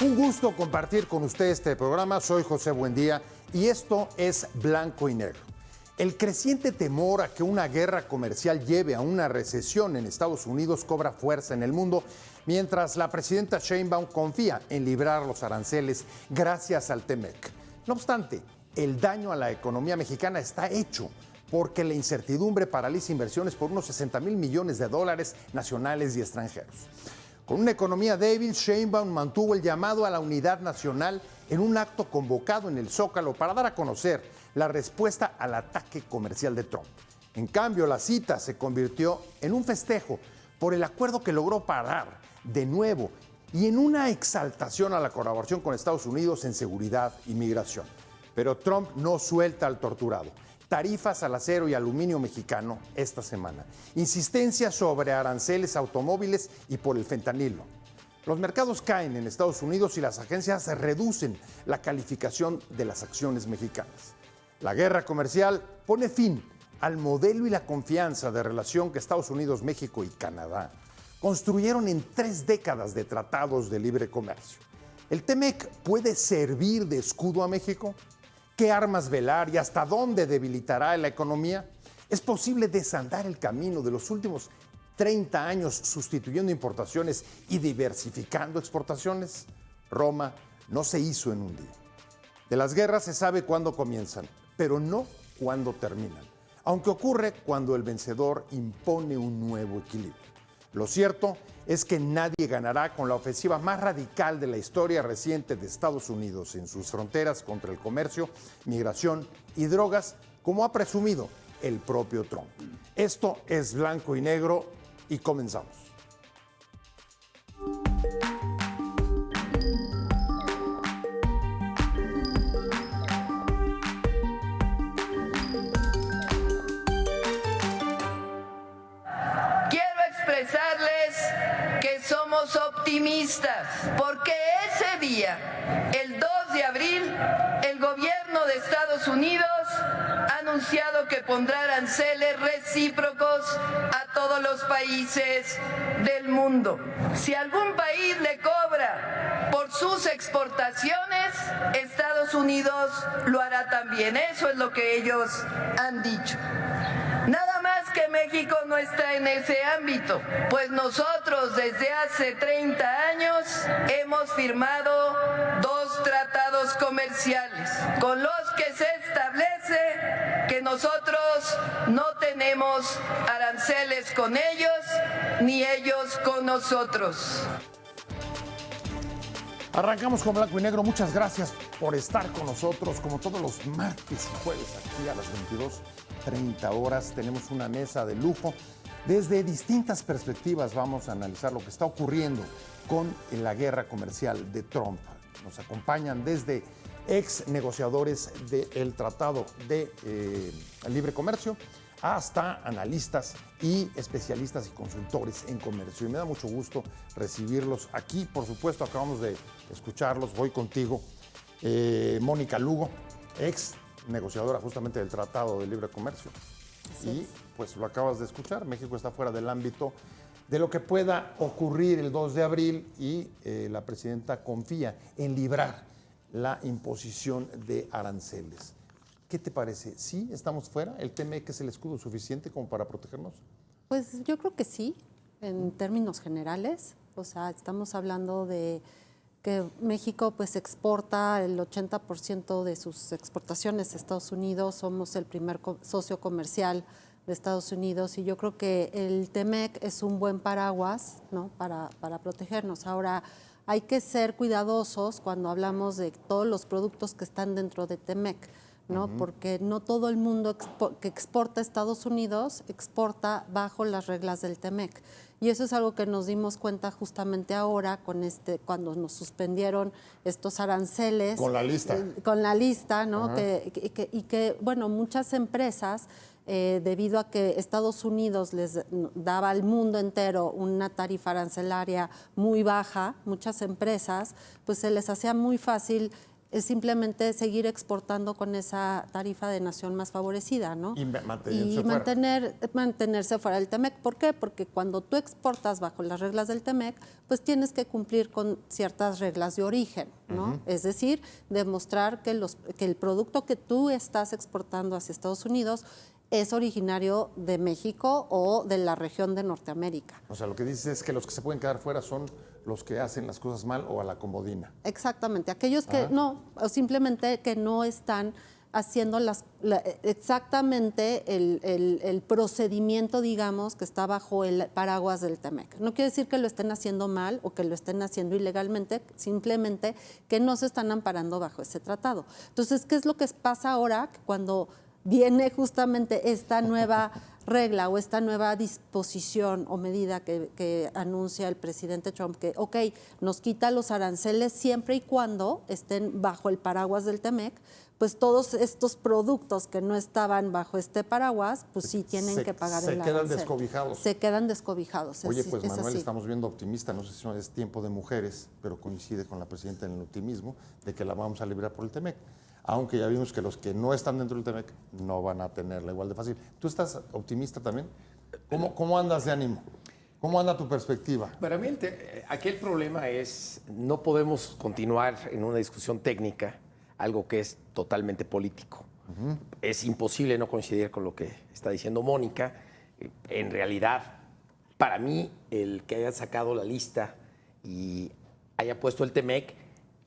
Un gusto compartir con usted este programa. Soy José Buendía y esto es Blanco y Negro. El creciente temor a que una guerra comercial lleve a una recesión en Estados Unidos cobra fuerza en el mundo, mientras la presidenta Sheinbaum confía en librar los aranceles gracias al TEMEC. No obstante, el daño a la economía mexicana está hecho porque la incertidumbre paraliza inversiones por unos 60,000 millones de dólares nacionales y extranjeros. Con una economía débil, Sheinbaum mantuvo el llamado a la unidad nacional en un acto convocado en el Zócalo para dar a conocer la respuesta al ataque comercial de Trump. En cambio, la cita se convirtió en un festejo por el acuerdo que logró parar de nuevo y en una exaltación a la colaboración con Estados Unidos en seguridad y migración. Pero Trump no suelta al torturado. Tarifas al acero y aluminio mexicano esta semana. Insistencia sobre aranceles automóviles y por el fentanilo. Los mercados caen en Estados Unidos y las agencias reducen la calificación de las acciones mexicanas. La guerra comercial pone fin al modelo y la confianza de relación que Estados Unidos, México y Canadá construyeron en 3 décadas de tratados de libre comercio. ¿El TEMEC puede servir de escudo a México? ¿Qué armas velar y hasta dónde debilitará la economía? ¿Es posible desandar el camino de los últimos 30 años sustituyendo importaciones y diversificando exportaciones? Roma no se hizo en un día. De las guerras se sabe cuándo comienzan, pero no cuándo terminan, aunque ocurre cuando el vencedor impone un nuevo equilibrio. Lo cierto es que nadie ganará con la ofensiva más radical de la historia reciente de Estados Unidos en sus fronteras contra el comercio, migración y drogas, como ha presumido el propio Trump. Esto es Blanco y Negro y comenzamos. Somos optimistas porque ese día, el 2 de abril, el gobierno de Estados Unidos ha anunciado que pondrá aranceles recíprocos a todos los países del mundo. Si algún país le cobra por sus exportaciones, Estados Unidos lo hará también. Eso es lo que ellos han dicho. Nada más que México no está en ese ámbito, pues nosotros desde hace 30 años hemos firmado 2 tratados comerciales con los que se establece que nosotros no tenemos aranceles con ellos ni ellos con nosotros. Arrancamos con Blanco y Negro. Muchas gracias por estar con nosotros, como todos los martes y jueves, aquí a las 22:30 horas. Tenemos una mesa de lujo. Desde distintas perspectivas vamos a analizar lo que está ocurriendo con la guerra comercial de Trump. Nos acompañan desde ex negociadores del Tratado de Libre Comercio hasta analistas y especialistas y consultores en comercio. Y me da mucho gusto recibirlos aquí. Por supuesto, acabamos de escucharlos. Voy contigo, Mónica Lugo, ex negociadora justamente del Tratado de Libre Comercio. Y pues lo acabas de escuchar, México está fuera del ámbito de lo que pueda ocurrir el 2 de abril y la presidenta confía en librar la imposición de aranceles. ¿Qué te parece? ¿Sí estamos fuera? ¿El TEMEC es el escudo suficiente como para protegernos? Pues yo creo que sí, en términos generales. O sea, estamos hablando de que México pues exporta el 80% de sus exportaciones a Estados Unidos, somos el primer socio comercial de Estados Unidos y yo creo que el TEMEC es un buen paraguas, ¿no? para protegernos. Ahora, hay que ser cuidadosos cuando hablamos de todos los productos que están dentro de TEMEC, ¿no? Porque no todo el mundo que exporta a Estados Unidos exporta bajo las reglas del TEMEC. Y eso es algo que nos dimos cuenta justamente ahora con cuando nos suspendieron estos aranceles. Con la lista. Con la lista, ¿no? Que, bueno, muchas empresas, debido a que Estados Unidos les daba al mundo entero una tarifa arancelaria muy baja, muchas empresas, pues se les hacía muy fácil es simplemente seguir exportando con esa tarifa de nación más favorecida, ¿no? Y mantenerse fuera del TEMEC. ¿Por qué? Porque cuando tú exportas bajo las reglas del TEMEC, pues tienes que cumplir con ciertas reglas de origen, ¿no? Es decir, demostrar que el producto que tú estás exportando hacia Estados Unidos es originario de México o de la región de Norteamérica. O sea, lo que dices es que los que se pueden quedar fuera son los que hacen las cosas mal o a la comodina. Exactamente, aquellos que no, o simplemente que no están haciendo exactamente el procedimiento, digamos, que está bajo el paraguas del TEMEC. No quiere decir que lo estén haciendo mal o que lo estén haciendo ilegalmente, simplemente que no se están amparando bajo ese tratado. Entonces, ¿qué es lo que pasa ahora cuando viene justamente esta nueva regla o esta nueva disposición o medida que anuncia el presidente Trump, que, ok, nos quita los aranceles siempre y cuando estén bajo el paraguas del TEMEC? Pues todos estos productos que no estaban bajo este paraguas, pues sí tienen que pagar el arancel. Se quedan descobijados. Se quedan descobijados. Oye, pues Manuel, estamos viendo optimista, no sé si es tiempo de mujeres, pero coincide con la presidenta en el optimismo de que la vamos a librar por el TEMEC. Aunque ya vimos que los que no están dentro del TEMEC no van a tenerla igual de fácil. ¿Tú estás optimista también? ¿Cómo andas de ánimo? ¿Cómo anda tu perspectiva? Para mí aquí el problema es, no podemos continuar en una discusión técnica, algo que es totalmente político. Es imposible no coincidir con lo que está diciendo Mónica. En realidad, para mí, el que haya sacado la lista y haya puesto el TEMEC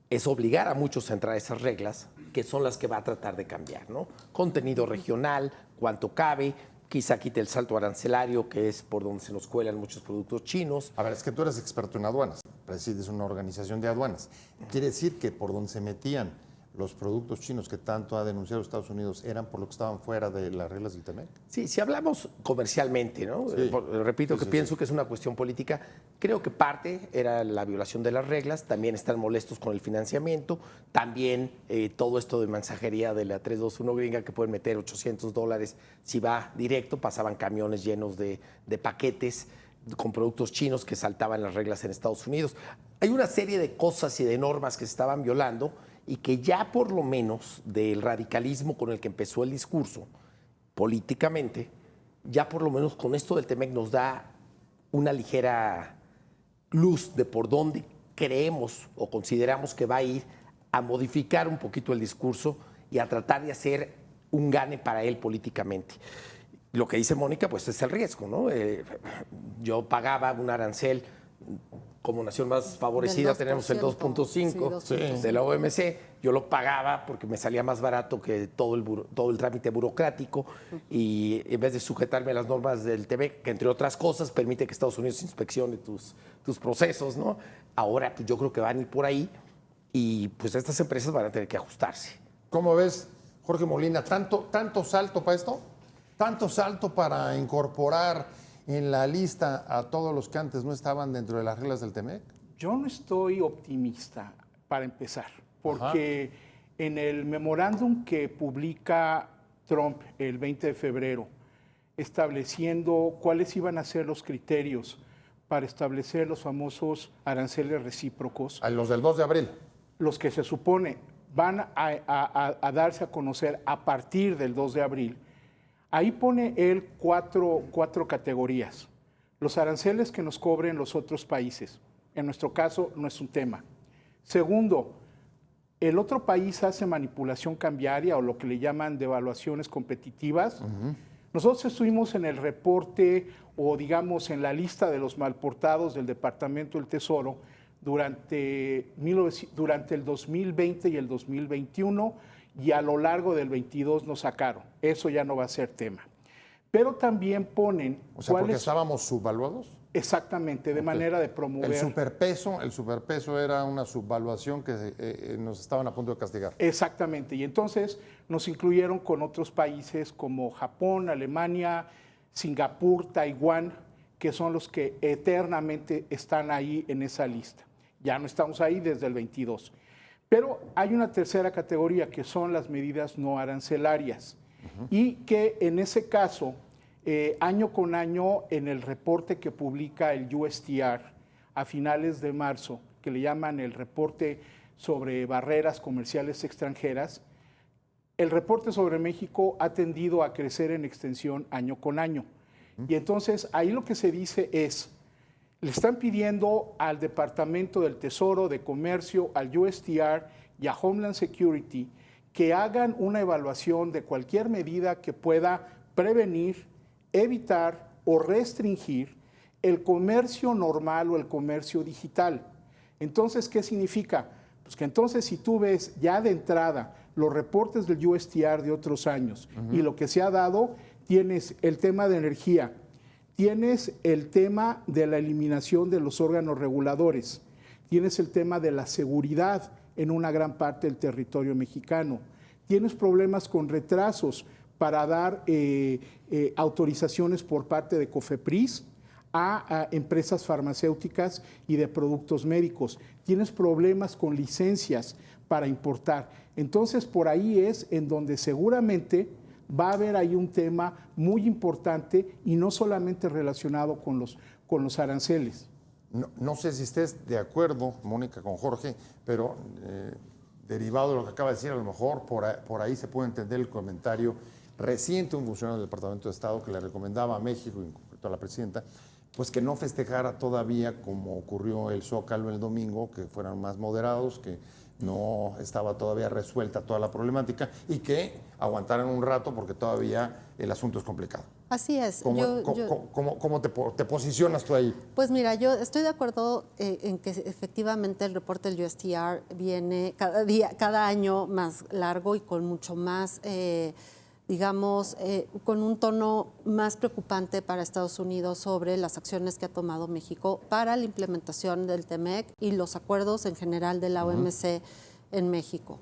es obligar a muchos a entrar a esas reglas, que son las que va a tratar de cambiar, ¿no? Contenido regional, cuánto cabe, quizá quite el salto arancelario, que es por donde se nos cuelan muchos productos chinos. A ver, es que tú eres experto en aduanas, presides una organización de aduanas. ¿Quiere decir que por donde se metían los productos chinos que tanto ha denunciado Estados Unidos eran por lo que estaban fuera de las reglas del TEMEC? Sí, si hablamos comercialmente, ¿no? Sí. Repito que pienso que es una cuestión política. Creo que parte era la violación de las reglas, también están molestos con el financiamiento, también todo esto de mensajería de la 321 gringa que pueden meter $800 si va directo, pasaban camiones llenos de paquetes con productos chinos que saltaban las reglas en Estados Unidos. Hay una serie de cosas y de normas que se estaban violando y que ya por lo menos del radicalismo con el que empezó el discurso políticamente, ya por lo menos con esto del TEMEC nos da una ligera luz de por dónde creemos o consideramos que va a ir a modificar un poquito el discurso y a tratar de hacer un gane para él políticamente. Lo que dice Mónica, pues es el riesgo, ¿no? Yo pagaba un arancel como nación más favorecida, tenemos el 2.5 sí, de la OMC. Yo lo pagaba porque me salía más barato que todo el trámite burocrático y en vez de sujetarme a las normas del TEMEC, que entre otras cosas permite que Estados Unidos inspeccione tus procesos, ¿no? Ahora pues yo creo que van a ir por ahí y pues estas empresas van a tener que ajustarse. ¿Cómo ves, Jorge Molina? ¿Tanto salto para esto? ¿Tanto salto para incorporar en la lista a todos los que antes no estaban dentro de las reglas del TEMEC? Yo no estoy optimista, para empezar, porque en el memorándum que publica Trump el 20 de febrero, estableciendo cuáles iban a ser los criterios para establecer los famosos aranceles recíprocos. A los del 2 de abril. Los que se supone van a darse a conocer a partir del 2 de abril. Ahí pone él cuatro categorías. Los aranceles que nos cobren los otros países. En nuestro caso no es un tema. Segundo, el otro país hace manipulación cambiaria o lo que le llaman devaluaciones competitivas. Nosotros estuvimos en el reporte o digamos en la lista de los malportados del Departamento del Tesoro durante el 2020 y el 2021 y a lo largo del 22 nos sacaron. Eso ya no va a ser tema. Pero también ponen... O sea, porque estábamos subvaluados. Exactamente, de manera de promover... El superpeso era una subvaluación que nos estaban a punto de castigar. Exactamente, y entonces nos incluyeron con otros países como Japón, Alemania, Singapur, Taiwán, que son los que eternamente están ahí en esa lista. Ya no estamos ahí desde el 22. Pero hay una tercera categoría que son las medidas no arancelarias y que en ese caso, año con año, en el reporte que publica el USTR a finales de marzo, que le llaman el reporte sobre barreras comerciales extranjeras, el reporte sobre México ha tendido a crecer en extensión año con año. Y entonces ahí lo que se dice es, le están pidiendo al Departamento del Tesoro, de Comercio, al USTR y a Homeland Security que hagan una evaluación de cualquier medida que pueda prevenir, evitar o restringir el comercio normal o el comercio digital. Entonces, ¿qué significa? Pues que entonces si tú ves ya de entrada los reportes del USTR de otros años y lo que se ha dado, tienes el tema de energía, tienes el tema de la eliminación de los órganos reguladores, tienes el tema de la seguridad en una gran parte del territorio mexicano, tienes problemas con retrasos para dar autorizaciones por parte de COFEPRIS a empresas farmacéuticas y de productos médicos, tienes problemas con licencias para importar. Entonces, por ahí es en donde seguramente va a haber ahí un tema muy importante y no solamente relacionado con los aranceles. No sé si estés de acuerdo, Mónica, con Jorge, pero derivado de lo que acaba de decir, a lo mejor por ahí se puede entender el comentario reciente de un funcionario del Departamento de Estado que le recomendaba a México, en concreto a la presidenta, pues que no festejara todavía como ocurrió el Zócalo el domingo, que fueran más moderados, que no estaba todavía resuelta toda la problemática y que aguantaran un rato porque todavía el asunto es complicado. Así es. ¿Cómo te posicionas tú ahí? Pues mira, yo estoy de acuerdo en que efectivamente el reporte del USTR viene cada año más largo y con mucho más, con un tono más preocupante para Estados Unidos sobre las acciones que ha tomado México para la implementación del TEMEC y los acuerdos en general de la OMC en México.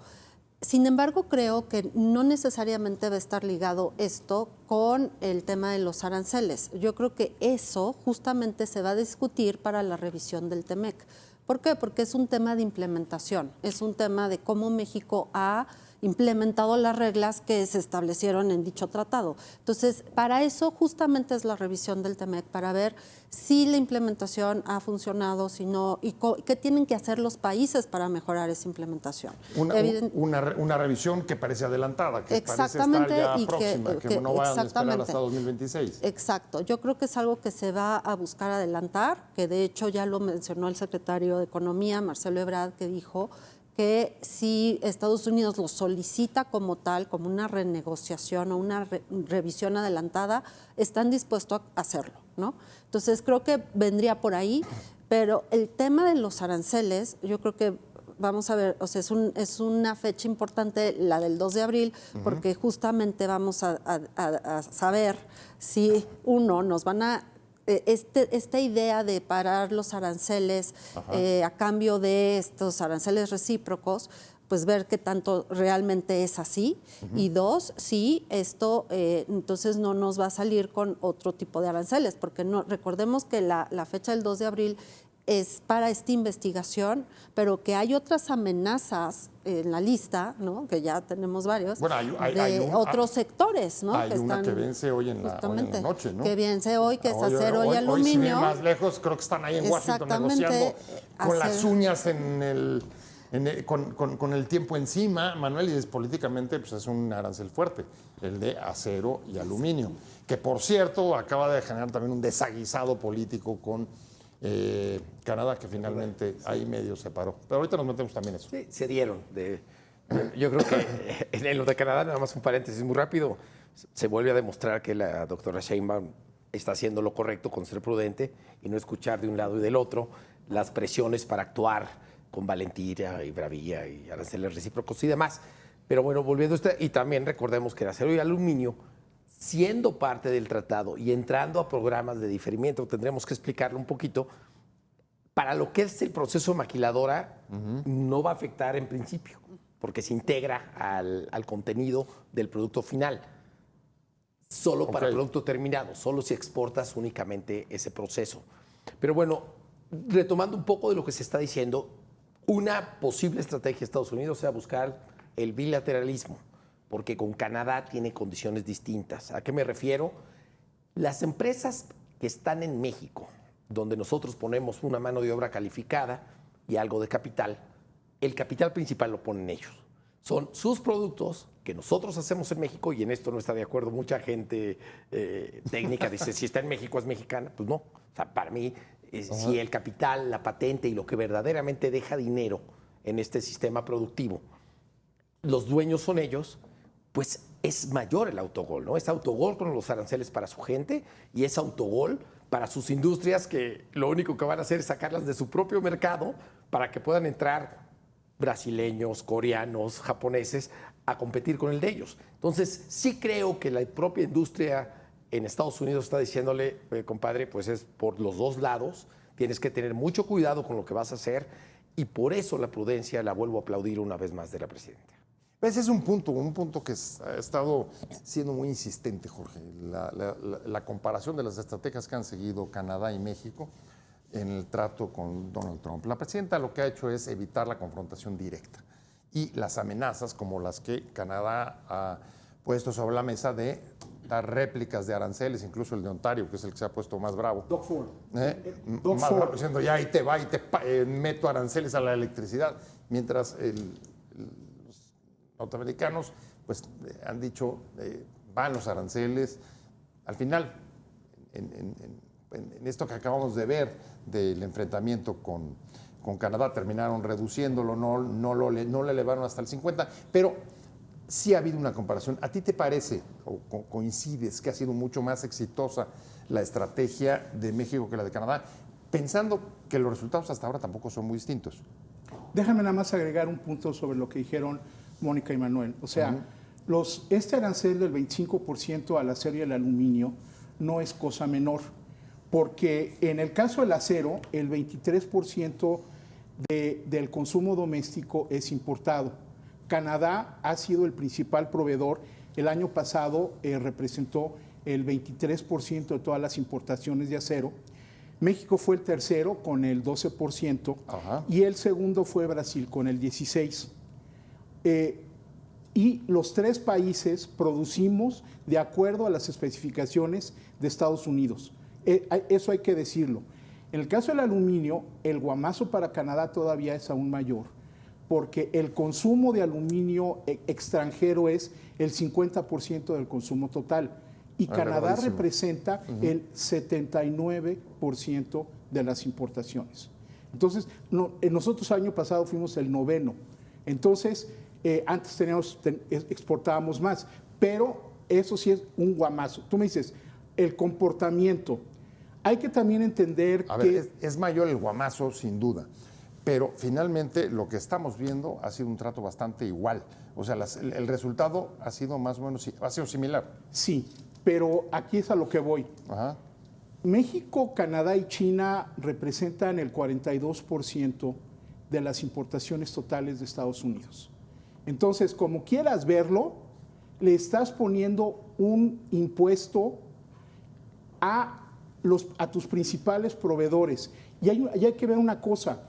Sin embargo, creo que no necesariamente va a estar ligado esto con el tema de los aranceles. Yo creo que eso justamente se va a discutir para la revisión del TEMEC. ¿Por qué? Porque es un tema de implementación, es un tema de cómo México ha implementado las reglas que se establecieron en dicho tratado. Entonces, para eso justamente es la revisión del TEMEC, para ver si la implementación ha funcionado, si no, y qué tienen que hacer los países para mejorar esa implementación. Una revisión que parece adelantada, que parece estar ya próxima, que no vayan a esperar hasta 2026. Exacto. Yo creo que es algo que se va a buscar adelantar, que de hecho ya lo mencionó el secretario de Economía, Marcelo Ebrard, que dijo que si Estados Unidos lo solicita como tal, como una renegociación o una revisión adelantada, están dispuestos a hacerlo, ¿no? Entonces creo que vendría por ahí, pero el tema de los aranceles, yo creo que vamos a ver, o sea, es una fecha importante, la del 2 de abril, porque justamente vamos a saber si, nos van a esta idea de parar los aranceles a cambio de estos aranceles recíprocos, pues ver qué tanto realmente es así. Y dos, si esto entonces no nos va a salir con otro tipo de aranceles, porque recordemos que la fecha del 2 de abril es para esta investigación, pero que hay otras amenazas en la lista, ¿no? Que ya tenemos varios, otros sectores, ¿no? Hay una que vence hoy en la noche, ¿no? Que vence hoy, que es acero y aluminio. Hoy, sin ir más lejos, creo que están ahí en Washington negociando con las uñas con el tiempo encima, Manuel, y políticamente pues es un arancel fuerte, el de acero y aluminio, que por cierto acaba de generar también un desaguisado político con Canadá, que finalmente ahí medio se paró. Pero ahorita nos metemos también en eso. Sí, se dieron. Yo creo que en lo de Canadá, nada más un paréntesis muy rápido, se vuelve a demostrar que la doctora Sheinbaum está haciendo lo correcto con ser prudente y no escuchar de un lado y del otro las presiones para actuar con valentía y bravía y aranceles recíprocos y demás. Pero bueno, volviendo a esto, y también recordemos que el acero y el aluminio, siendo parte del tratado y entrando a programas de diferimiento, tendremos que explicarlo un poquito, para lo que es el proceso maquiladora, no va a afectar en principio, porque se integra al contenido del producto final. Solo para producto terminado, solo si exportas únicamente ese proceso. Pero bueno, retomando un poco de lo que se está diciendo, una posible estrategia de Estados Unidos sea buscar el bilateralismo, porque con Canadá tiene condiciones distintas. ¿A qué me refiero? Las empresas que están en México, donde nosotros ponemos una mano de obra calificada y algo de capital, el capital principal lo ponen ellos. Son sus productos que nosotros hacemos en México, y en esto no está de acuerdo mucha gente técnica, dice, si está en México es mexicana. Pues no, o sea, para mí, si el capital, la patente y lo que verdaderamente deja dinero en este sistema productivo, los dueños son ellos, pues es mayor el autogol, ¿no? Es autogol con los aranceles para su gente y es autogol para sus industrias, que lo único que van a hacer es sacarlas de su propio mercado para que puedan entrar brasileños, coreanos, japoneses a competir con el de ellos. Entonces, sí creo que la propia industria en Estados Unidos está diciéndole, compadre, pues es por los dos lados, tienes que tener mucho cuidado con lo que vas a hacer, y por eso la prudencia la vuelvo a aplaudir una vez más de la presidenta. Ese es un punto que ha estado siendo muy insistente, Jorge, la comparación de las estrategias que han seguido Canadá y México en el trato con Donald Trump. La presidenta lo que ha hecho es evitar la confrontación directa y las amenazas como las que Canadá ha puesto sobre la mesa de dar réplicas de aranceles, incluso el de Ontario, que es el que se ha puesto más bravo. Doug Ford. Más bravo, diciendo, ya ahí te va y meto aranceles a la electricidad, mientras los norteamericanos pues han dicho, van los aranceles. Al final, en esto que acabamos de ver del enfrentamiento con Canadá, terminaron reduciéndolo, no lo elevaron hasta el 50%, pero sí ha habido una comparación. ¿A ti te parece o coincides que ha sido mucho más exitosa la estrategia de México que la de Canadá, pensando que los resultados hasta ahora tampoco son muy distintos? Déjame nada más agregar un punto sobre lo que dijeron Mónica y Manuel. O sea, este arancel del 25% al acero y al aluminio no es cosa menor, porque en el caso del acero, el 23% del consumo doméstico es importado. Canadá ha sido el principal proveedor. El año pasado representó el 23% de todas las importaciones de acero. México fue el tercero con el 12%. Ajá. Y el segundo fue Brasil con el 16%. Y los tres países producimos de acuerdo a las especificaciones de Estados Unidos. Eso hay que decirlo. En el caso del aluminio, el guamazo para Canadá todavía es aún mayor, porque el consumo de aluminio extranjero es el 50% del consumo total. Y Canadá representa el 79% de las importaciones. Entonces, nosotros el año pasado fuimos el 9º. Entonces, antes exportábamos más, pero eso sí es un guamazo. Tú me dices, el comportamiento. Hay que también entender que... es mayor el guamazo, sin duda, pero finalmente lo que estamos viendo ha sido un trato bastante igual. O sea, el resultado ha sido más o menos, ha sido similar. Sí, pero aquí es a lo que voy. Ajá. México, Canadá y China representan el 42% de las importaciones totales de Estados Unidos. Entonces, como quieras verlo, le estás poniendo un impuesto a tus principales proveedores. Y hay que ver una cosa,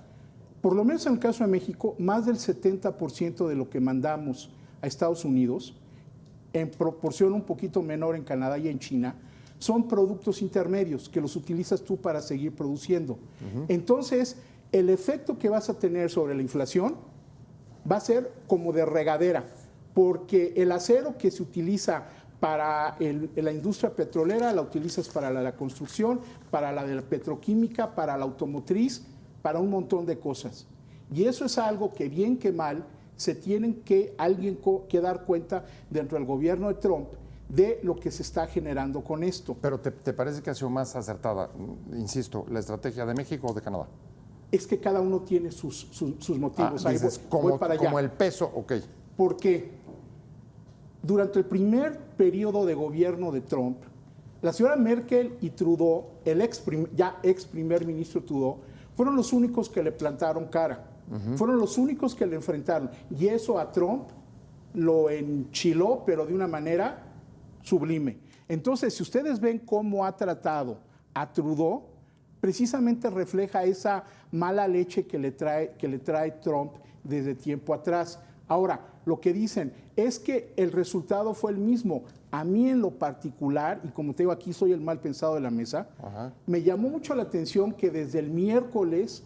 por lo menos en el caso de México, más del 70% de lo que mandamos a Estados Unidos, en proporción un poquito menor en Canadá y en China, son productos intermedios que los utilizas tú para seguir produciendo. Entonces, el efecto que vas a tener sobre la inflación va a ser como de regadera, porque el acero que se utiliza para la industria petrolera, la utilizas para la construcción, para la de la petroquímica, para la automotriz, para un montón de cosas. Y eso es algo que bien que mal se tienen que dar cuenta dentro del gobierno de Trump de lo que se está generando con esto. Pero ¿te parece que ha sido más acertada, insisto, la estrategia de México o de Canadá? Es que cada uno tiene sus motivos. Dices, voy para allá. Como el peso, ok. Porque durante el primer periodo de gobierno de Trump, la señora Merkel y Trudeau, el ex primer ministro Trudeau, fueron los únicos que le plantaron cara. Fueron los únicos que le enfrentaron. Y eso a Trump lo enchiló, pero de una manera sublime. Entonces, si ustedes ven cómo ha tratado a Trudeau, precisamente refleja esa mala leche que le trae Trump desde tiempo atrás. Ahora, lo que dicen es que el resultado fue el mismo. A mí en lo particular, y como te digo, aquí soy el mal pensado de la mesa, me llamó mucho la atención que desde el miércoles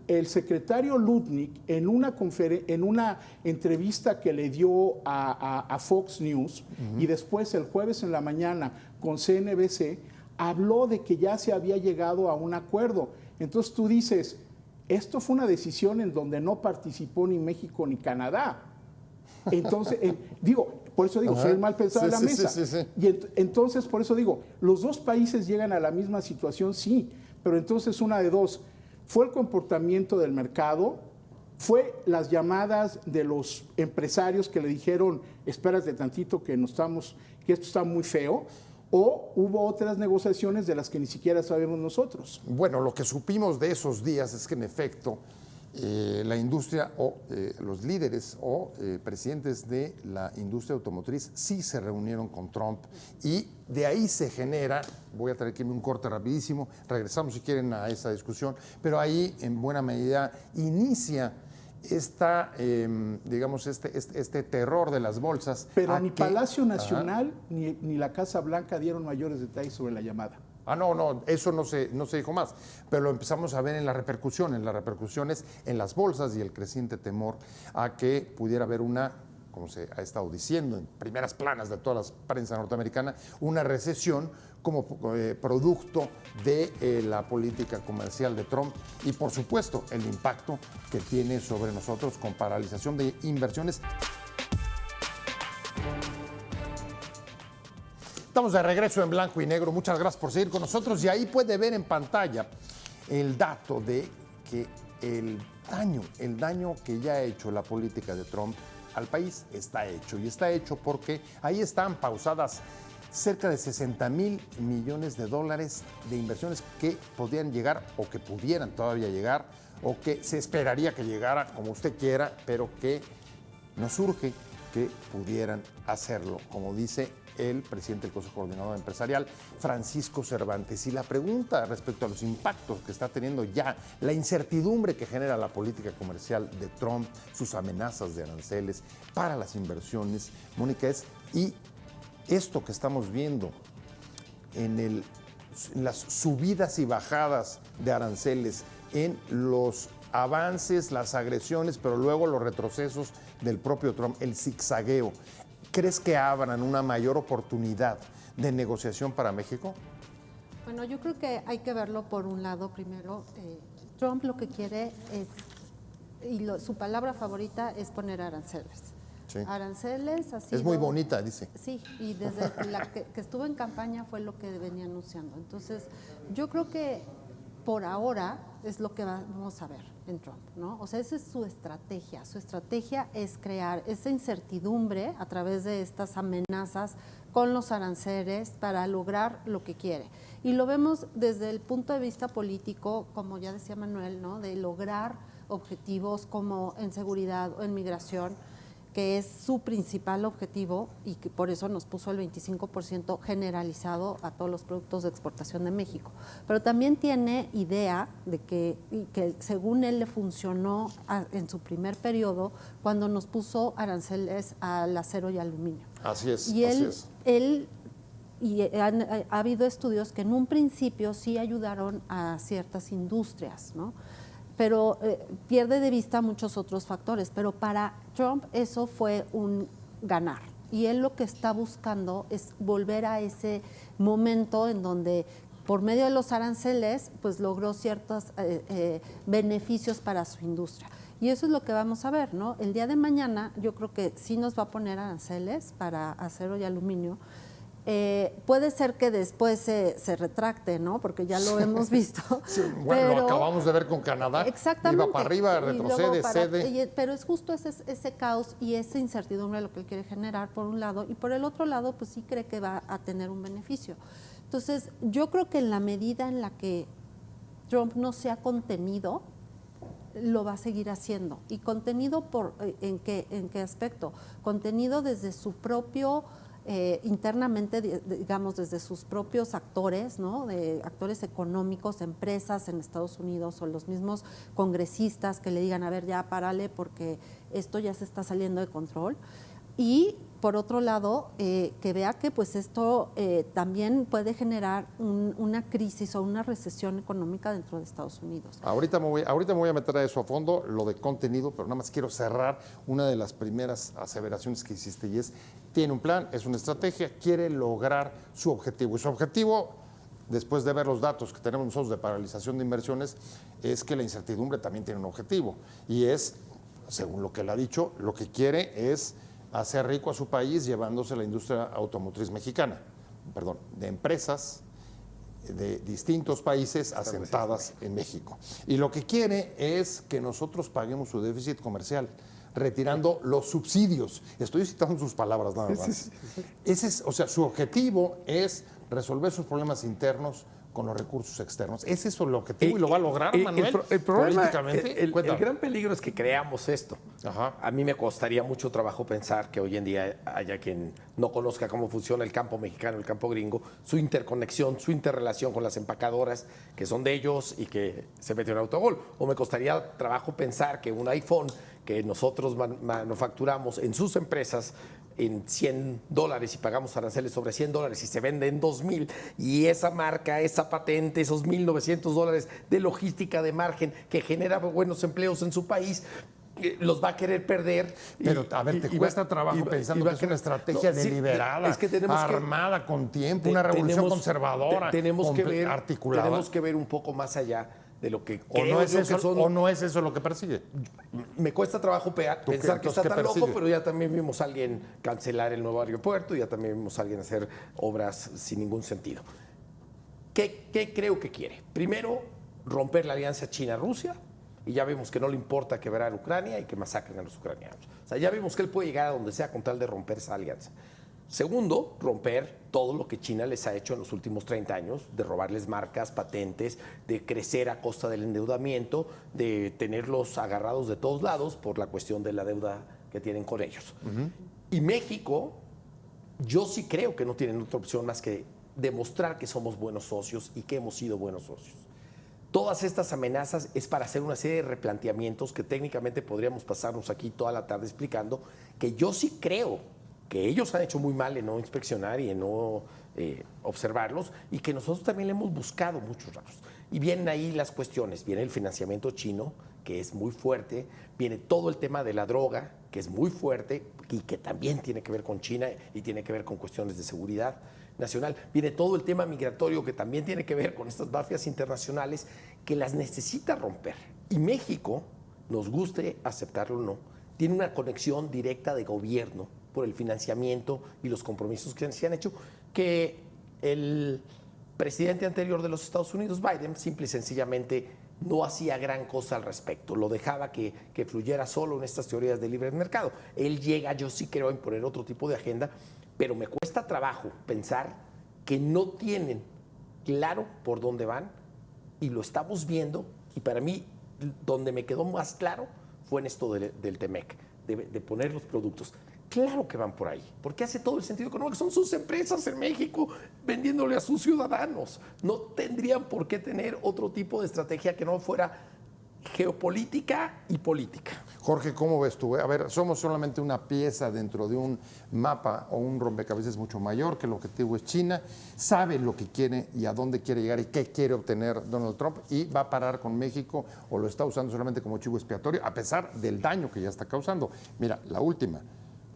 el secretario Lutnick, en una entrevista que le dio a Fox News y después el jueves en la mañana con CNBC, habló de que ya se había llegado a un acuerdo. Entonces tú dices, esto fue una decisión en donde no participó ni México ni Canadá. Entonces, por eso digo, soy el mal pensado de la mesa. Sí. Y entonces, por eso digo, los dos países llegan a la misma situación, sí, pero entonces una de dos. Fue el comportamiento del mercado, fue las llamadas de los empresarios que le dijeron, espérate tantito que esto está muy feo, o hubo otras negociaciones de las que ni siquiera sabemos nosotros. Bueno, lo que supimos de esos días es que en efecto la industria o los líderes o presidentes de la industria automotriz sí se reunieron con Trump y de ahí se genera, voy a traer aquí un corte rapidísimo, regresamos si quieren a esa discusión, pero ahí en buena medida inicia este terror de las bolsas. Pero ni Palacio Nacional ni la Casa Blanca dieron mayores detalles sobre la llamada. No, eso no se dijo más, pero lo empezamos a ver en las repercusiones en las bolsas y el creciente temor a que pudiera haber como se ha estado diciendo en primeras planas de toda la prensa norteamericana, una recesión como producto de la política comercial de Trump y por supuesto el impacto que tiene sobre nosotros con paralización de inversiones. Estamos de regreso en Blanco y Negro. Muchas gracias por seguir con nosotros. Y ahí puede ver en pantalla el dato de que el daño que ya ha hecho la política de Trump al país está hecho. Y está hecho porque ahí están pausadas cerca de 60 mil millones de dólares de inversiones que podían llegar o que pudieran todavía llegar o que se esperaría que llegara, como usted quiera, pero que nos surge que pudieran hacerlo, como dice el presidente del Consejo Coordinador Empresarial, Francisco Cervantes. Y la pregunta respecto a los impactos que está teniendo ya, la incertidumbre que genera la política comercial de Trump, sus amenazas de aranceles para las inversiones, Mónica, y esto que estamos viendo en las subidas y bajadas de aranceles, en los avances, las agresiones, pero luego los retrocesos del propio Trump, el zigzagueo. ¿Crees que abran una mayor oportunidad de negociación para México? Bueno, yo creo que hay que verlo por un lado primero. Trump lo que quiere es, su palabra favorita es poner aranceles. Sí. Aranceles ha sido, es muy bonita, dice. Sí, y desde la que estuvo en campaña fue lo que venía anunciando. Entonces, yo creo que por ahora es lo que vamos a ver en Trump, ¿no? O sea, esa es su estrategia. Su estrategia es crear esa incertidumbre a través de estas amenazas con los aranceles para lograr lo que quiere. Y lo vemos desde el punto de vista político, como ya decía Manuel, ¿no? De lograr objetivos como en seguridad o en migración, que es su principal objetivo y que por eso nos puso el 25% generalizado a todos los productos de exportación de México. Pero también tiene idea de que según él le funcionó en su primer periodo cuando nos puso aranceles al acero y aluminio. Así es, y ha habido estudios que en un principio sí ayudaron a ciertas industrias, ¿no? Pero pierde de vista muchos otros factores. Pero para Trump eso fue un ganar. Y él lo que está buscando es volver a ese momento en donde por medio de los aranceles pues logró ciertos beneficios para su industria. Y eso es lo que vamos a ver, ¿no? El día de mañana yo creo que sí nos va a poner aranceles para acero y aluminio. Puede ser que después se retracte, ¿no? Porque ya lo hemos visto. Sí, bueno, lo acabamos de ver con Canadá. Exactamente. Iba para arriba, retrocede, cede. Pero es justo ese caos y esa incertidumbre lo que él quiere generar, por un lado. Y por el otro lado, pues sí cree que va a tener un beneficio. Entonces, yo creo que en la medida en la que Trump no se ha contenido, lo va a seguir haciendo. ¿Y contenido en qué aspecto? Contenido desde su propio... internamente, digamos, desde sus propios actores, ¿no? De actores económicos, empresas en Estados Unidos o los mismos congresistas que le digan, a ver, ya párale porque esto ya se está saliendo de control. y por otro lado, que vea que pues esto también puede generar una crisis o una recesión económica dentro de Estados Unidos. Ahorita me voy a meter a eso a fondo, lo de contenido, pero nada más quiero cerrar una de las primeras aseveraciones que hiciste y es, tiene un plan, es una estrategia, quiere lograr su objetivo. Y su objetivo, después de ver los datos que tenemos nosotros de paralización de inversiones, es que la incertidumbre también tiene un objetivo. Y es, según lo que él ha dicho, lo que quiere es hacer rico a su país llevándose la industria automotriz mexicana, de empresas de distintos países asentadas en México. Y lo que quiere es que nosotros paguemos su déficit comercial, retirando los subsidios. Estoy citando sus palabras nada más. Ese es, o sea, su objetivo es resolver sus problemas internos con los recursos externos. ¿Es eso el objetivo y lo va a lograr, Manuel? El problema, políticamente. el gran peligro es que creamos esto. Ajá. A mí me costaría mucho trabajo pensar que hoy en día haya quien no conozca cómo funciona el campo mexicano, el campo gringo, su interconexión, su interrelación con las empacadoras que son de ellos y que se metió en autogol. O me costaría trabajo pensar que un iPhone que nosotros manufacturamos en sus empresas en $100 y pagamos aranceles sobre $100 y se vende en $2,000 y esa marca, esa patente, esos $1,900 de logística de margen que genera buenos empleos en su país, los va a querer perder. Pero, a ver, te cuesta trabajo pensando que es una estrategia deliberada, es que tenemos armada con tiempo, una revolución conservadora, articulada. Tenemos que ver un poco más allá de lo que o no es eso, o no es eso lo que persigue. Me cuesta trabajo pensar que está tan loco, pero ya también vimos a alguien cancelar el nuevo aeropuerto, ya también vimos a alguien hacer obras sin ningún sentido. ¿Qué creo que quiere? Primero, romper la alianza China-Rusia, y ya vimos que no le importa quebrar Ucrania y que masacren a los ucranianos. O sea, ya vimos que él puede llegar a donde sea con tal de romper esa alianza. Segundo, romper todo lo que China les ha hecho en los últimos 30 años, de robarles marcas, patentes, de crecer a costa del endeudamiento, de tenerlos agarrados de todos lados por la cuestión de la deuda que tienen con ellos. Y México, yo sí creo que no tienen otra opción más que demostrar que somos buenos socios y que hemos sido buenos socios. Todas estas amenazas es para hacer una serie de replanteamientos que técnicamente podríamos pasarnos aquí toda la tarde explicando, que yo sí creo que ellos han hecho muy mal en no inspeccionar y en no observarlos, y que nosotros también le hemos buscado muchos ratos. Y vienen ahí las cuestiones, viene el financiamiento chino, que es muy fuerte, viene todo el tema de la droga, que es muy fuerte y que también tiene que ver con China y tiene que ver con cuestiones de seguridad nacional, viene todo el tema migratorio, que también tiene que ver con estas mafias internacionales, que las necesita romper. Y México, nos guste aceptarlo o no, tiene una conexión directa de gobierno por el financiamiento y los compromisos que se han hecho, que el presidente anterior de los Estados Unidos, Biden, simple y sencillamente no hacía gran cosa al respecto, lo dejaba que fluyera solo en estas teorías de libre mercado. Él llega, yo sí creo, a imponer otro tipo de agenda, pero me cuesta trabajo pensar que no tienen claro por dónde van, y lo estamos viendo, y para mí, donde me quedó más claro fue en esto del TEMEC, de poner los productos. Claro que van por ahí, porque hace todo el sentido económico. Son sus empresas en México vendiéndole a sus ciudadanos. No tendrían por qué tener otro tipo de estrategia que no fuera geopolítica y política. Jorge, ¿cómo ves tú? A ver, somos solamente una pieza dentro de un mapa o un rompecabezas mucho mayor, que el objetivo es China, sabe lo que quiere y a dónde quiere llegar y qué quiere obtener Donald Trump, y va a parar con México, o lo está usando solamente como chivo expiatorio, a pesar del daño que ya está causando. Mira, la última.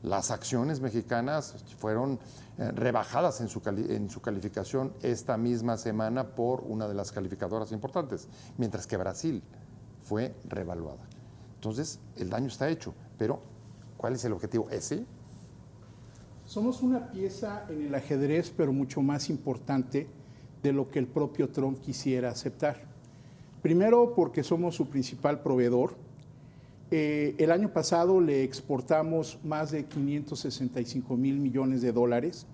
Las acciones mexicanas fueron rebajadas en su calificación esta misma semana por una de las calificadoras importantes, mientras que Brasil fue revaluada. Entonces, el daño está hecho, pero ¿cuál es el objetivo? ¿Ese? Somos una pieza en el ajedrez, pero mucho más importante de lo que el propio Trump quisiera aceptar. Primero, porque somos su principal proveedor. El año pasado le exportamos más de 565 mil millones de dólares.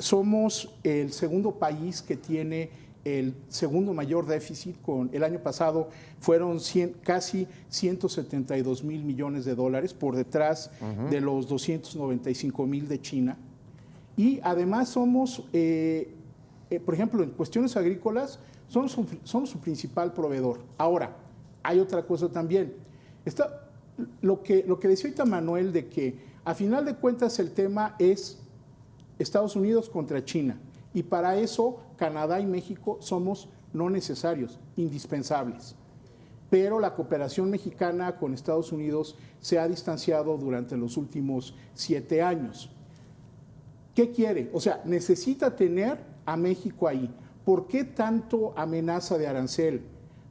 Somos el segundo país que tiene el segundo mayor déficit. El año pasado fueron casi 172 mil millones de dólares, por detrás de los 295 mil de China. Y además somos, por ejemplo, en cuestiones agrícolas, somos su principal proveedor. Ahora, hay otra cosa también. Lo que decía ahorita Manuel, de que A final de cuentas, el tema es Estados Unidos contra China. Y para eso, Canadá y México somos no necesarios, indispensables. Pero la cooperación mexicana con Estados Unidos se ha distanciado durante los últimos 7 años. ¿Qué quiere? O sea, necesita tener a México ahí. ¿Por qué tanto amenaza de arancel?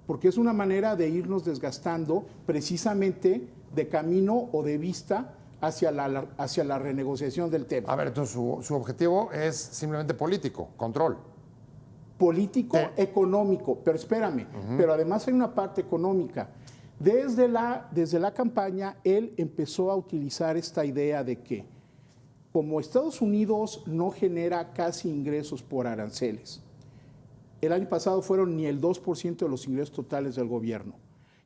Porque es una manera de irnos desgastando precisamente de camino o de vista hacia la renegociación del tema. A ver, entonces su objetivo es simplemente político, control. Político, económico, pero espérame, pero además hay una parte económica. Desde la campaña, él empezó a utilizar esta idea de que como Estados Unidos no genera casi ingresos por aranceles, el año pasado fueron ni el 2% de los ingresos totales del gobierno,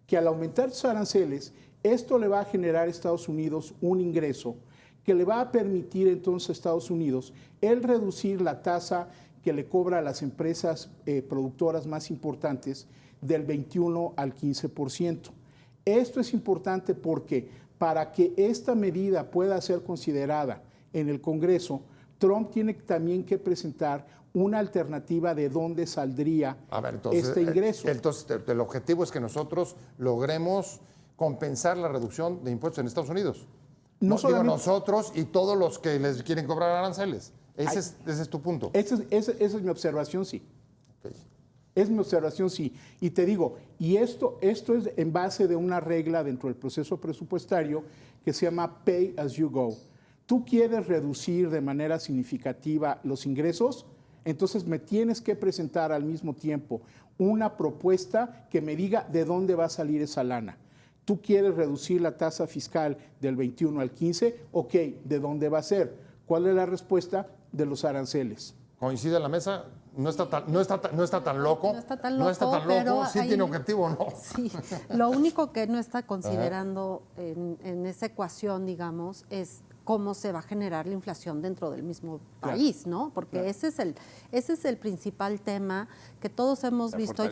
que al aumentar sus aranceles, esto le va a generar a Estados Unidos un ingreso que le va a permitir entonces a Estados Unidos el reducir la tasa que le cobra a las empresas productoras más importantes del 21 al 15%. Esto es importante porque para que esta medida pueda ser considerada en el Congreso, Trump tiene también que presentar una alternativa de dónde saldría este ingreso. Entonces, el objetivo es que nosotros logremos compensar la reducción de impuestos en Estados Unidos. No solamente nosotros y todos los que les quieren cobrar aranceles. Ese es tu punto. Esa es mi observación, sí. Okay. Es mi observación, sí. Y te digo, y esto es en base de una regla dentro del proceso presupuestario que se llama Pay as you go. Tú quieres reducir de manera significativa los ingresos, entonces me tienes que presentar al mismo tiempo una propuesta que me diga de dónde va a salir esa lana. Tú quieres reducir la tasa fiscal del 21 al 15, ok, ¿de dónde va a ser? ¿Cuál es la respuesta? De los aranceles. ¿Coincide la mesa? No está tan loco. No está tan loco, pero sí tiene objetivo o no. Sí, lo único que no está considerando en esa ecuación, digamos, es cómo se va a generar la inflación dentro del mismo país, ¿no? Porque ese es el principal tema que todos hemos visto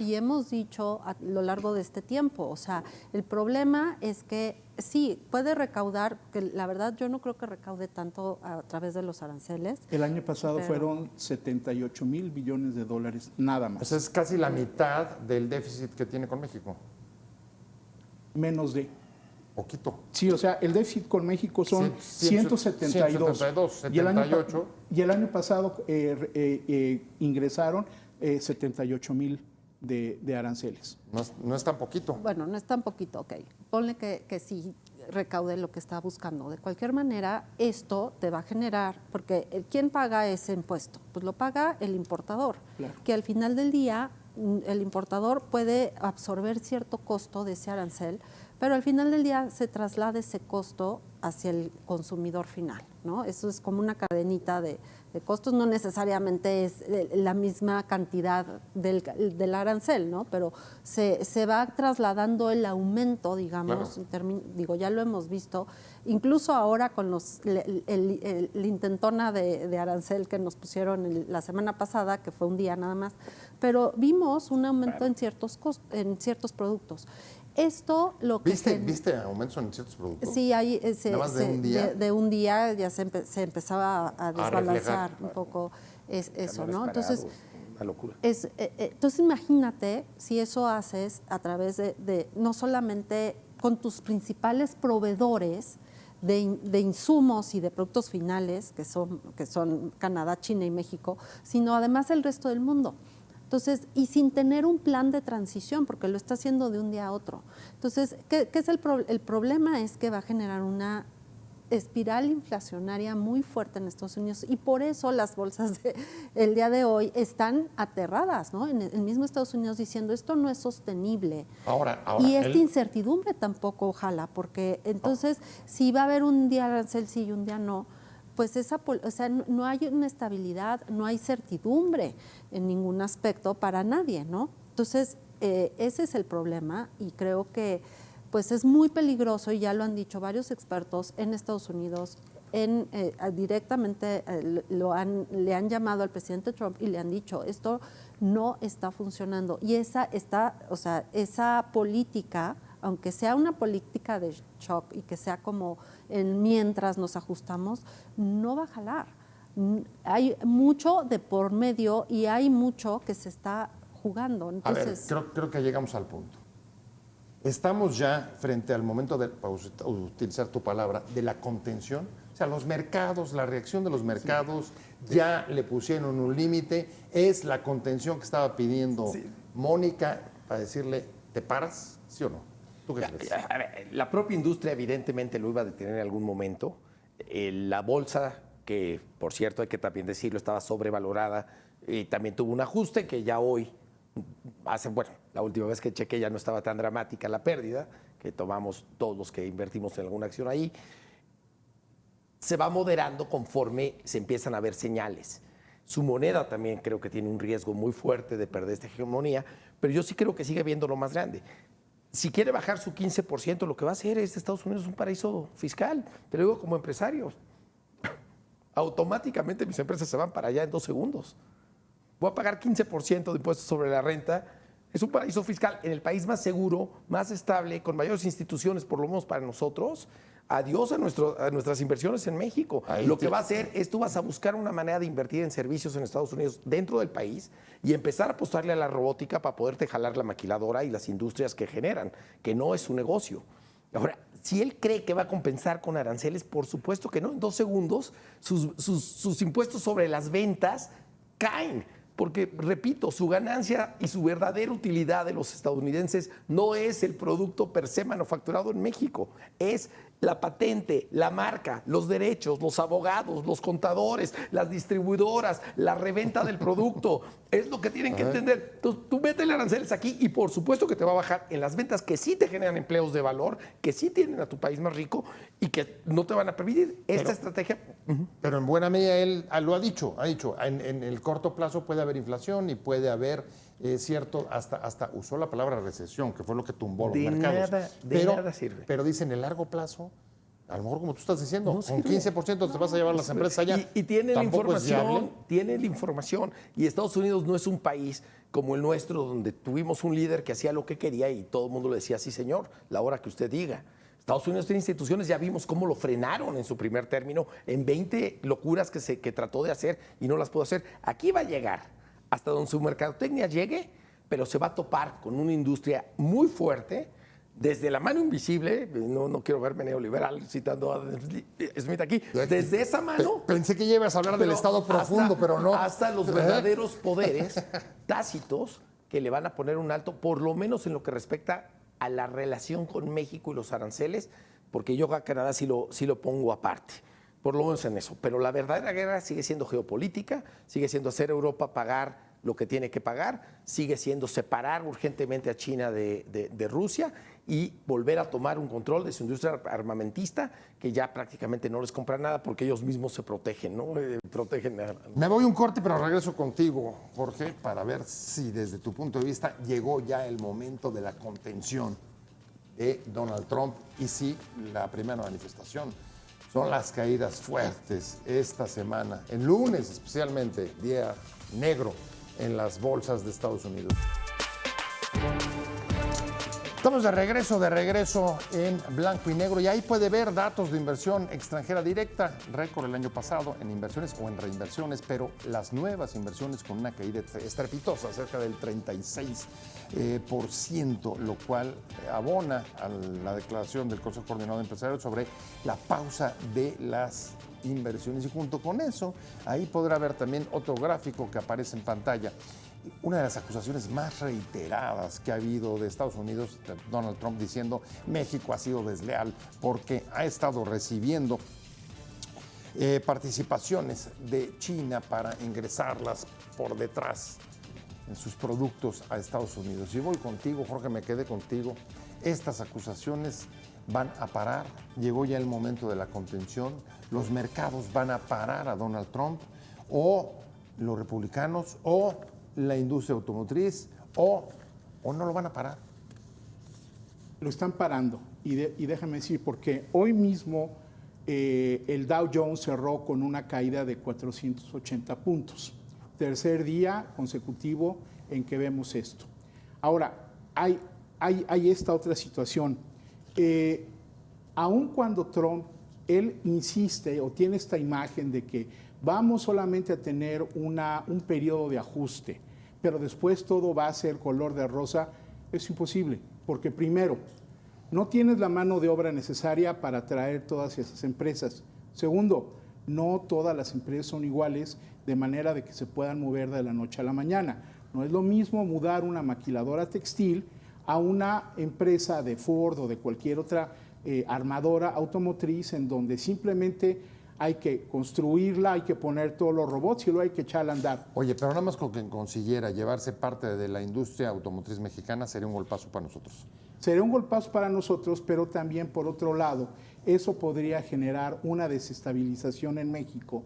y hemos dicho a lo largo de este tiempo. O sea, el problema es que sí, puede recaudar, que la verdad yo no creo que recaude tanto a través de los aranceles. El año pasado fueron 78 mil billones de dólares, nada más. Pues es casi la mitad del déficit que tiene con México. Menos de. Poquito. Sí, o sea, el déficit con México son 172. 78. Y el año pasado ingresaron 78 mil de aranceles. No es tan poquito. Bueno, no es tan poquito, ok. Ponle que sí recaude lo que está buscando. De cualquier manera, esto te va a generar, porque ¿quién paga ese impuesto? Pues lo paga el importador, claro, que al final del día el importador puede absorber cierto costo de ese arancel, pero al final del día se traslada ese costo hacia el consumidor final, ¿no? Eso es como una cadenita de costos, no necesariamente es la misma cantidad del arancel, ¿no? Pero se va trasladando el aumento, digamos, claro. Ya lo hemos visto, incluso ahora con el intentona de arancel que nos pusieron la semana pasada, que fue un día nada más, pero vimos un aumento en ciertos productos. Esto lo que... ¿Viste aumentos en ciertos productos? Sí, ahí de un día ya se empezaba a desbalancear un poco eso, ¿no? Entonces, una locura. Entonces imagínate si eso haces a través de no solamente con tus principales proveedores de insumos y de productos finales, que son Canadá, China y México, sino además el resto del mundo. Entonces, y sin tener un plan de transición, porque lo está haciendo de un día a otro. Entonces, ¿qué es el problema? Es que va a generar una espiral inflacionaria muy fuerte en Estados Unidos y por eso las bolsas el día de hoy están aterradas, ¿no? En el mismo Estados Unidos diciendo esto no es sostenible. Ahora, y esta incertidumbre tampoco, ojalá, porque entonces si va a haber un día arancel sí y un día no, pues no hay una estabilidad, no hay certidumbre en ningún aspecto para nadie, ¿no? Entonces, ese es el problema y creo que pues es muy peligroso y ya lo han dicho varios expertos en Estados Unidos, directamente le han llamado al presidente Trump y le han dicho esto no está funcionando y esa política aunque sea una política de shock y que sea como mientras nos ajustamos, no va a jalar. Hay mucho de por medio y hay mucho que se está jugando. Entonces, a ver, creo que llegamos al punto. Estamos ya frente al momento de, para utilizar tu palabra, de la contención. O sea, los mercados, la reacción de los mercados ya le pusieron un límite. Es la contención que estaba pidiendo Mónica para decirle, ¿te paras? ¿Sí o no? ¿Tú qué crees? A ver, la propia industria evidentemente lo iba a detener en algún momento. La bolsa, que por cierto hay que también decirlo, estaba sobrevalorada, también tuvo un ajuste que ya hoy, la última vez que chequé ya no estaba tan dramática la pérdida, que tomamos todos los que invertimos en alguna acción ahí. Se va moderando conforme se empiezan a ver señales. Su moneda también creo que tiene un riesgo muy fuerte de perder esta hegemonía, pero yo sí creo que sigue viendo lo más grande. Si quiere bajar su 15%, lo que va a hacer es Estados Unidos un paraíso fiscal. Te lo digo como empresario. Automáticamente mis empresas se van para allá en 2 segundos. Voy a pagar 15% de impuestos sobre la renta. Es un paraíso fiscal en el país más seguro, más estable, con mayores instituciones, por lo menos para nosotros. Adiós a nuestras inversiones en México. Lo que va a hacer es tú vas a buscar una manera de invertir en servicios en Estados Unidos dentro del país y empezar a apostarle a la robótica para poderte jalar la maquiladora y las industrias que generan, que no es su negocio. Ahora, si él cree que va a compensar con aranceles, por supuesto que no. En 2 segundos sus impuestos sobre las ventas caen. Porque, repito, su ganancia y su verdadera utilidad de los estadounidenses no es el producto per se manufacturado en México, es la patente, la marca, los derechos, los abogados, los contadores, las distribuidoras, la reventa del producto. Es lo que tienen que entender. Entonces, tú métele aranceles aquí y por supuesto que te va a bajar en las ventas que sí te generan empleos de valor, que sí tienen a tu país más rico y que no te van a permitir esta estrategia. Pero en buena medida él lo ha dicho, en el corto plazo puede haber inflación y puede haber cierto, hasta usó la palabra recesión, que fue lo que tumbó los mercados. De nada sirve. Pero dice en el largo plazo, a lo mejor como tú estás diciendo, con 15% te vas a llevar las empresas allá. Y tiene la información, tiene la información. Y Estados Unidos no es un país como el nuestro, donde tuvimos un líder que hacía lo que quería y todo el mundo le decía, sí señor, la hora que usted diga. Estados Unidos tiene instituciones, ya vimos cómo lo frenaron en su primer término, en 20 locuras que trató de hacer y no las pudo hacer. Aquí va a llegar hasta donde su mercadotecnia llegue, pero se va a topar con una industria muy fuerte, desde la mano invisible, no quiero verme neoliberal citando a Smith aquí, desde esa mano... Pensé que ibas a hablar del Estado profundo, pero no. Hasta los verdaderos poderes tácitos que le van a poner un alto, por lo menos en lo que respecta a la relación con México y los aranceles, porque yo a Canadá sí lo pongo aparte, por lo menos en eso. Pero la verdadera guerra sigue siendo geopolítica, sigue siendo hacer Europa pagar lo que tiene que pagar, sigue siendo separar urgentemente a China de Rusia y volver a tomar un control de su industria armamentista, que ya prácticamente no les compra nada porque ellos mismos se protegen, ¿no? Me voy un corte, pero regreso contigo, Jorge, para ver si desde tu punto de vista llegó ya el momento de la contención de Donald Trump y si la primera manifestación son las caídas fuertes esta semana, el lunes especialmente, día negro en las bolsas de Estados Unidos. Estamos de regreso en blanco y negro y ahí puede ver datos de inversión extranjera directa, récord el año pasado en inversiones o en reinversiones, pero las nuevas inversiones con una caída estrepitosa, cerca del 36%, lo cual abona a la declaración del Consejo Coordinador Empresarial sobre la pausa de las inversiones y junto con eso, ahí podrá ver también otro gráfico que aparece en pantalla. Una de las acusaciones más reiteradas que ha habido de Estados Unidos, de Donald Trump diciendo México ha sido desleal porque ha estado recibiendo participaciones de China para ingresarlas por detrás en sus productos a Estados Unidos. Y voy contigo, Jorge, me quedé contigo. Estas acusaciones van a parar, llegó ya el momento de la contención, los mercados van a parar a Donald Trump o los republicanos o la industria automotriz o no lo van a parar. Lo están parando y déjame decir, porque hoy mismo el Dow Jones cerró con una caída de 480 puntos. Tercer día consecutivo en que vemos esto. Ahora, hay hay esta otra situación. Aun cuando Trump, él insiste o tiene esta imagen de que vamos solamente a tener un periodo de ajuste, pero después todo va a ser color de rosa, es imposible, porque primero, no tienes la mano de obra necesaria para atraer todas esas empresas. Segundo, no todas las empresas son iguales de manera de que se puedan mover de la noche a la mañana. No es lo mismo mudar una maquiladora textil a una empresa de Ford o de cualquier otra armadora automotriz en donde simplemente hay que construirla, hay que poner todos los robots y luego hay que echarla a andar. Oye, pero nada más con quien consiguiera llevarse parte de la industria automotriz mexicana sería un golpazo para nosotros. Sería un golpazo para nosotros, pero también por otro lado, eso podría generar una desestabilización en México,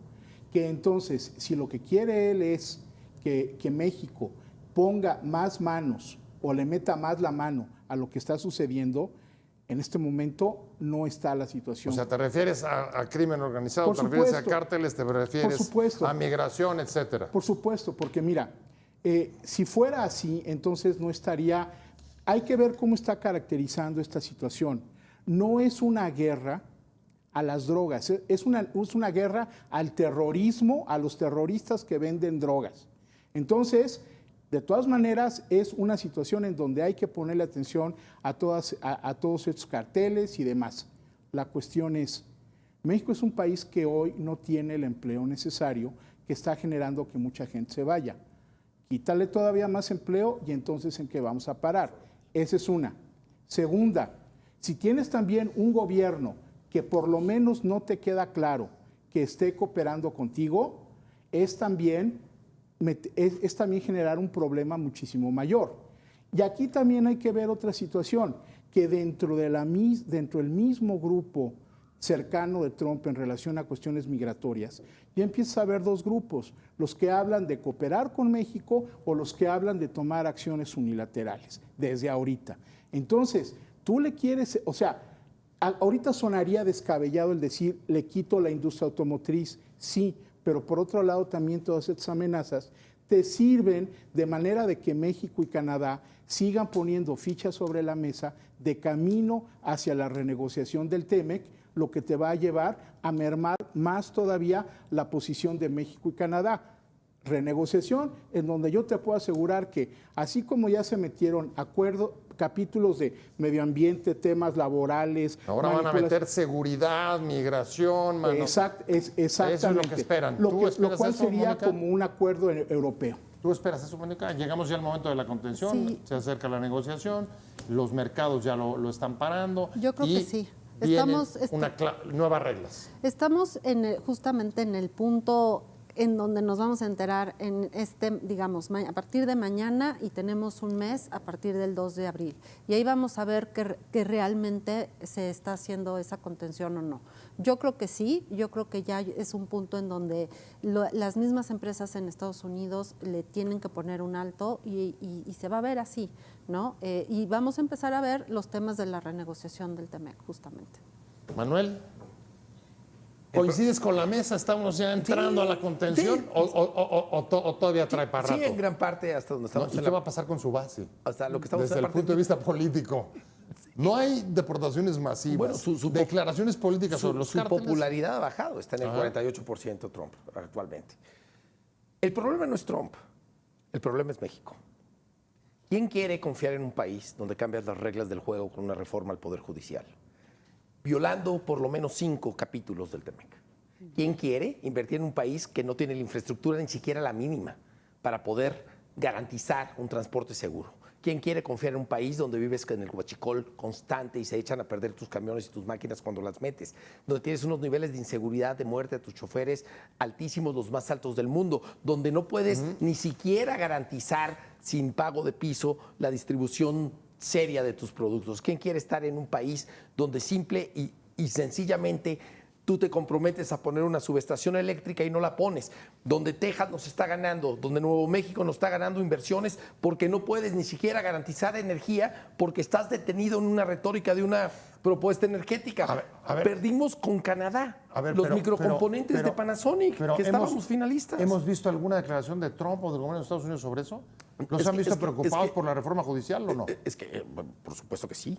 que entonces, si lo que quiere él es que México ponga más manos o le meta más la mano a lo que está sucediendo, en este momento no está la situación. O sea, ¿te refieres a crimen organizado? Por ¿Te refieres a supuesto. cárteles? ¿Te refieres Por supuesto. a migración, etcétera? Por supuesto, porque mira, si fuera así, entonces no estaría... Hay que ver cómo está caracterizando esta situación. No es una guerra a las drogas, es una guerra al terrorismo, a los terroristas que venden drogas. Entonces, de todas maneras, es una situación en donde hay que ponerle atención a todos estos carteles y demás. La cuestión es, México es un país que hoy no tiene el empleo necesario, que está generando que mucha gente se vaya. Quítale todavía más empleo y entonces ¿en qué vamos a parar? Esa es una. Segunda, si tienes también un gobierno que por lo menos no te queda claro que esté cooperando contigo, es también generar un problema muchísimo mayor. Y aquí también hay que ver otra situación, que dentro del mismo grupo cercano de Trump en relación a cuestiones migratorias, ya empieza a haber dos grupos, los que hablan de cooperar con México o los que hablan de tomar acciones unilaterales, desde ahorita. Entonces, tú le quieres, o sea, ahorita sonaría descabellado el decir, le quito la industria automotriz, sí, pero por otro lado también todas estas amenazas te sirven de manera de que México y Canadá sigan poniendo fichas sobre la mesa de camino hacia la renegociación del TEMEC, lo que te va a llevar a mermar más todavía la posición de México y Canadá. Renegociación en donde yo te puedo asegurar que así como ya se metieron capítulos de medio ambiente, temas laborales. Ahora van a meter seguridad, migración, exactamente. Eso es lo que esperan. Lo cual eso, sería Mónica? Como un acuerdo europeo. ¿Tú esperas eso, Mónica? Llegamos ya al momento de la contención, Sí. se acerca la negociación, los mercados ya lo están parando. Yo creo que sí. Vienen nuevas reglas. Estamos justamente en el punto en donde nos vamos a enterar digamos, a partir de mañana y tenemos un mes a partir del 2 de abril. Y ahí vamos a ver que realmente se está haciendo esa contención o no. Yo creo que sí, yo creo que ya es un punto en donde las mismas empresas en Estados Unidos le tienen que poner un alto y se va a ver así, ¿no? Y vamos a empezar a ver los temas de la renegociación del TEMEC, justamente. Manuel. ¿Coincides con la mesa? ¿Estamos ya entrando a la contención? Sí. ¿O todavía trae para rato? Sí, en gran parte hasta donde estamos. ¿Y qué va a pasar con su base? Hasta lo que estamos desde el punto de vista político. No hay deportaciones masivas, bueno, declaraciones políticas sobre los su cárteles. popularidad ha bajado, está en el 48% Trump actualmente. El problema no es Trump, el problema es México. ¿Quién quiere confiar en un país donde cambias las reglas del juego con una reforma al Poder Judicial? Violando por lo menos 5 capítulos del TEMEC. ¿Quién quiere invertir en un país que no tiene la infraestructura ni siquiera la mínima para poder garantizar un transporte seguro? ¿Quién quiere confiar en un país donde vives en el huachicol constante y se echan a perder tus camiones y tus máquinas cuando las metes? Donde tienes unos niveles de inseguridad, de muerte a tus choferes altísimos, los más altos del mundo. Donde no puedes ni siquiera garantizar sin pago de piso la distribución seria de tus productos. ¿Quién quiere estar en un país donde simple y sencillamente tú te comprometes a poner una subestación eléctrica y no la pones? Donde Texas nos está ganando, donde Nuevo México nos está ganando inversiones porque no puedes ni siquiera garantizar energía porque estás detenido en una retórica de una propuesta energética. A ver. Perdimos con Canadá los microcomponentes de Panasonic, que estábamos finalistas. ¿Hemos visto alguna declaración de Trump o del gobierno de Estados Unidos sobre eso? ¿No se han visto preocupados por la reforma judicial o no? Bueno, por supuesto que sí.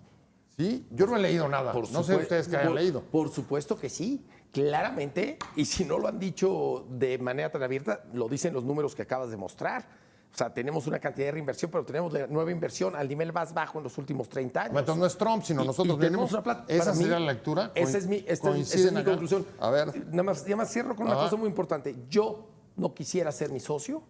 Sí, yo no he leído nada. No sé ustedes que hayan leído. Por supuesto que sí, claramente. Y si no lo han dicho de manera tan abierta, lo dicen los números que acabas de mostrar. O sea, tenemos una cantidad de reinversión, pero tenemos la nueva inversión al nivel más bajo en los últimos 30 años. Entonces no es Trump, sino nosotros y tenemos mismos. una plata. ¿Esa Para mí, sería la lectura? Esa es mi conclusión. A ver. Nada más cierro con una cosa muy importante. Yo no quisiera ser mi socio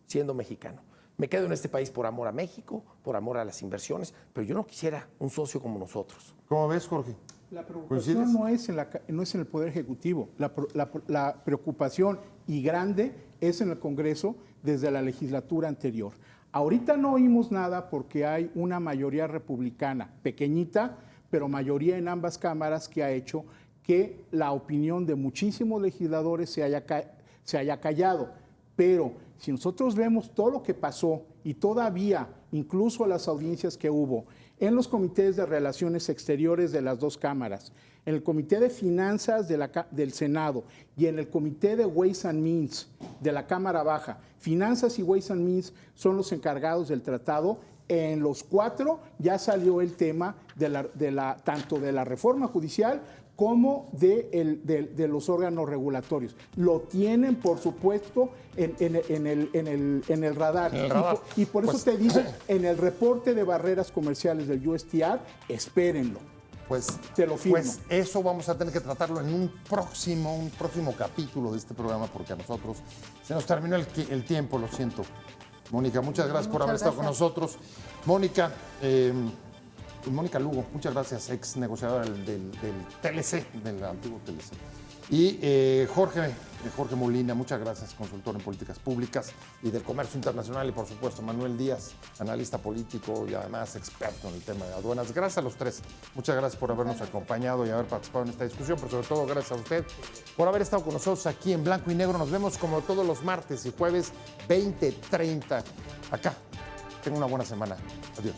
siendo mexicano. Me quedo en este país por amor a México, por amor a las inversiones, pero yo no quisiera un socio como nosotros. ¿Cómo ves, Jorge? La preocupación no es en el Poder Ejecutivo. La preocupación y grande es en el Congreso desde la legislatura anterior. Ahorita no oímos nada porque hay una mayoría republicana, pequeñita, pero mayoría en ambas cámaras, que ha hecho que la opinión de muchísimos legisladores se haya callado. Pero si nosotros vemos todo lo que pasó y todavía, incluso las audiencias que hubo en los comités de relaciones exteriores de las dos cámaras, en el comité de finanzas del Senado y en el comité de Ways and Means de la Cámara Baja, finanzas y Ways and Means son los encargados del tratado. En los 4 ya salió el tema tanto de la reforma judicial como de los órganos regulatorios. Lo tienen, por supuesto, en el radar. Y por eso te digo, en el reporte de barreras comerciales del USTR, espérenlo. Pues, te lo firmo. Pues eso vamos a tener que tratarlo en un próximo capítulo de este programa, porque a nosotros se nos terminó el tiempo, lo siento. Mónica, muchas gracias por haber estado con nosotros. Mónica Lugo, muchas gracias, ex negociadora del TLC, del antiguo TLC. Y Jorge Molina, muchas gracias, consultor en políticas públicas y del comercio internacional. Y por supuesto, Manuel Díaz, analista político y además experto en el tema de aduanas. Gracias a los tres. Muchas gracias por habernos acompañado y haber participado en esta discusión, pero sobre todo gracias a usted por haber estado con nosotros aquí en Blanco y Negro. Nos vemos como todos los martes y jueves 20:30 acá. Tenga una buena semana. Adiós.